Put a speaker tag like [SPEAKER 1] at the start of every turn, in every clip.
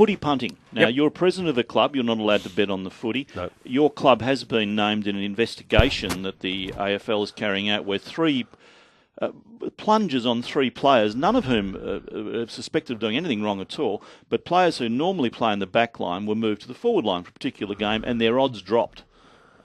[SPEAKER 1] Footy punting. Now, you're a president of a club. You're not allowed to bet on the footy.
[SPEAKER 2] No.
[SPEAKER 1] Your club has been named in an investigation that the AFL is carrying out where three plunges on three players, none of whom are suspected of doing anything wrong at all, but players who normally play in the back line were moved to the forward line for a particular game and their odds dropped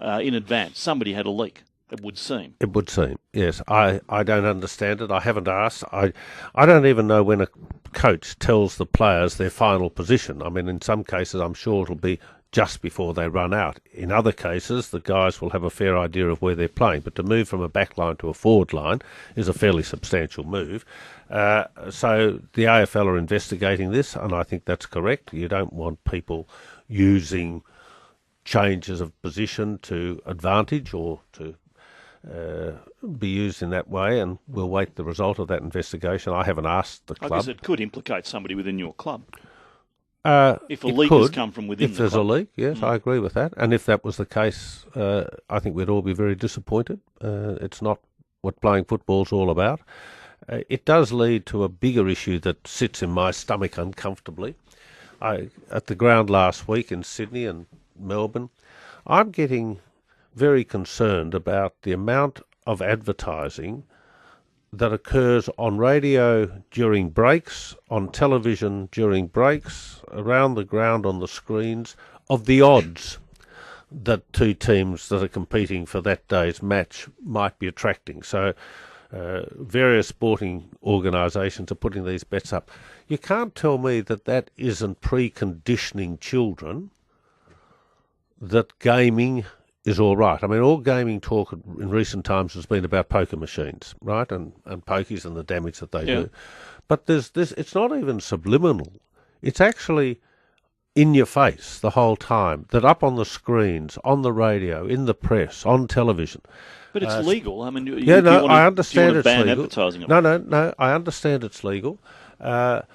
[SPEAKER 1] in advance. Somebody had a leak. It would seem.
[SPEAKER 2] It would seem, yes. I don't understand it. I haven't asked. I don't even know when a coach tells the players their final position. I mean, in some cases, I'm sure it'll be just before they run out. In other cases, the guys will have a fair idea of where they're playing. But to move from a back line to a forward line is a fairly substantial move. So the AFL are investigating this, and I think that's correct. You don't want people using changes of position to advantage or to be used in that way, and we'll wait the result of that investigation. I haven't asked the club.
[SPEAKER 1] I guess it could implicate somebody within your club. If a
[SPEAKER 2] It
[SPEAKER 1] leak
[SPEAKER 2] could,
[SPEAKER 1] has come from within
[SPEAKER 2] if
[SPEAKER 1] the
[SPEAKER 2] there's
[SPEAKER 1] club.
[SPEAKER 2] a leak, yes, I agree with that. And if that was the case, I think we'd all be very disappointed. It's not what playing football's all about. It does lead to a bigger issue that sits in my stomach uncomfortably. At the ground last week in Sydney and Melbourne, I'm getting very concerned about the amount of advertising that occurs on radio during breaks, on television during breaks, around the ground on the screens, of the odds that two teams that are competing for that day's match might be attracting. So various sporting organisations are putting these bets up. You can't tell me that that isn't preconditioning children that gaming is all right. I mean, all gaming talk in recent times has been about poker machines, right, and pokies and the damage that they do. But there's this. It's not even subliminal. It's actually in your face the whole time. That up on the screens, on the radio, in the press, on television.
[SPEAKER 1] But it's legal. I mean,
[SPEAKER 2] I understand it's
[SPEAKER 1] ban
[SPEAKER 2] legal.
[SPEAKER 1] Advertising of
[SPEAKER 2] No, I understand it's legal. But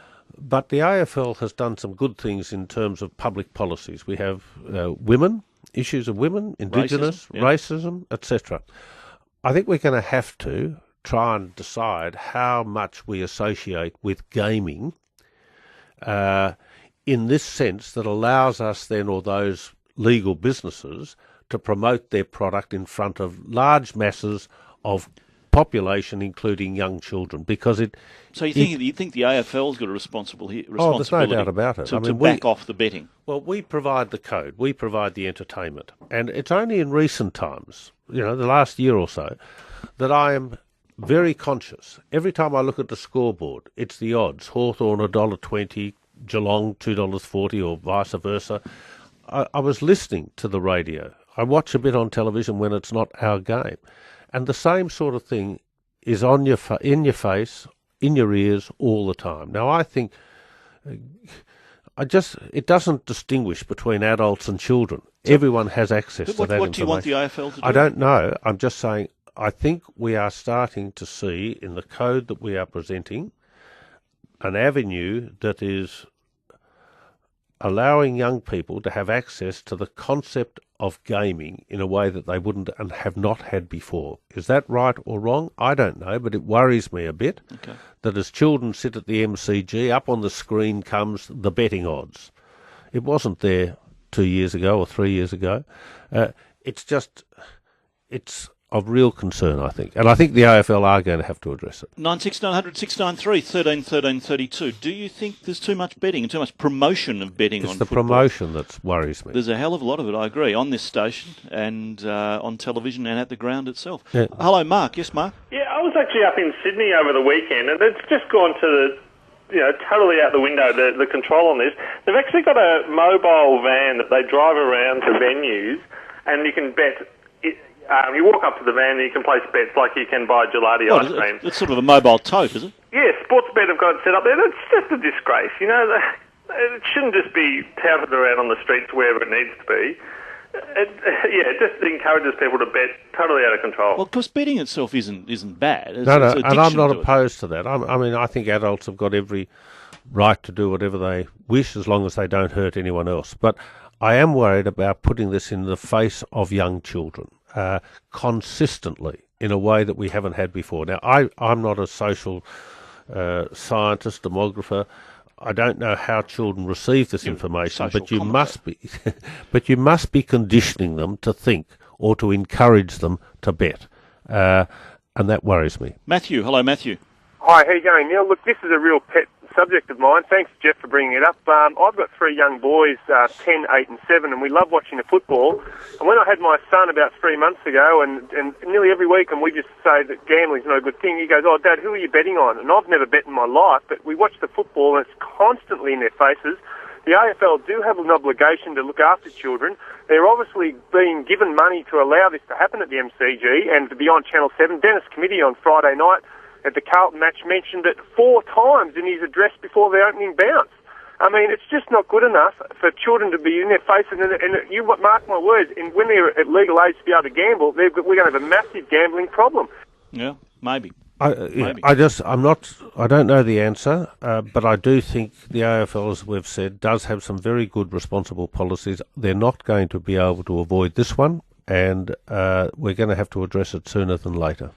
[SPEAKER 2] the AFL has done some good things in terms of public policies. We have women. Issues of women, Indigenous, racism, etc. I think we're going to have to try and decide how much we associate with gaming in this sense that allows us then, or those legal businesses, to promote their product in front of large masses of population, including young children, because it.
[SPEAKER 1] So you think the AFL's got a responsibility?
[SPEAKER 2] Oh, there's no doubt about it.
[SPEAKER 1] To back off the betting.
[SPEAKER 2] Well, we provide the code, we provide the entertainment, and it's only in recent times, the last year or so, that I am very conscious. Every time I look at the scoreboard, it's the odds. Hawthorn $1.20, Geelong $2.40, or vice versa. I was listening to the radio. I watch a bit on television when it's not our game. And the same sort of thing is in your face, in your ears all the time. Now, I think it doesn't distinguish between adults and children. Everyone has access to that information.
[SPEAKER 1] What do you want the AFL to do?
[SPEAKER 2] I don't know. I'm just saying I think we are starting to see in the code that we are presenting an avenue that is allowing young people to have access to the concept of gaming in a way that they wouldn't and have not had before. Is that right or wrong? I don't know, but it worries me a bit that as children sit at the MCG, up on the screen comes the betting odds. It wasn't there 2 years ago or 3 years ago. It's of real concern, I think. And I think the AFL are going to have to address it.
[SPEAKER 1] 96900 693 13 13 32. Do you think there's too much betting and too much promotion of betting on football?
[SPEAKER 2] It's the promotion that worries me.
[SPEAKER 1] There's a hell of a lot of it, I agree, on this station and on television and at the ground itself.
[SPEAKER 2] Yeah.
[SPEAKER 1] Hello, Mark. Yes, Mark?
[SPEAKER 3] Yeah, I was actually up in Sydney over the weekend, and it's just gone to totally out the window, the control on this. They've actually got a mobile van that they drive around to venues, and you can bet. You walk up to the van and you can place bets like you can buy gelati ice cream.
[SPEAKER 1] It's sort of a mobile tote, is it?
[SPEAKER 3] Yeah, Sportsbet have got it set up there. That's just a disgrace. It shouldn't just be touted around on the streets wherever it needs to be. It just encourages people to bet totally out of control.
[SPEAKER 1] Well, because betting itself isn't bad.
[SPEAKER 2] No, and I'm not opposed to that. I mean, I think adults have got every right to do whatever they wish as long as they don't hurt anyone else. But I am worried about putting this in the face of young children consistently in a way that we haven't had before. Now, I'm not a social scientist, demographer. I don't know how children receive this information,
[SPEAKER 1] social
[SPEAKER 2] but you
[SPEAKER 1] commentary.
[SPEAKER 2] must be, but you must be conditioning them to think or to encourage them to bet, and that worries me.
[SPEAKER 1] Matthew, hello, Matthew.
[SPEAKER 4] Hi, how you going, Neil? Look, this is a real pet subject of mine. Thanks, Jeff, for bringing it up. I've got 3 young boys, 10, 8 and 7, and we love watching the football. And when I had my son about 3 months ago, and nearly every week, and we just say that gambling's not a good thing, he goes, "Oh, Dad, who are you betting on?" And I've never bet in my life, but we watch the football and it's constantly in their faces. The AFL do have an obligation to look after children. They're obviously being given money to allow this to happen at the MCG and to be on Channel 7. Dennis Committee on Friday night at the Carlton match mentioned it 4 times in his address before the opening bounce. I mean, it's just not good enough for children to be in their faces. And you mark my words, and when they're at legal age to be able to gamble, we're going to have a massive gambling problem.
[SPEAKER 1] Yeah, maybe.
[SPEAKER 2] I don't know the answer, but I do think the AFL, as we've said, does have some very good responsible policies. They're not going to be able to avoid this one, and we're going to have to address it sooner than later.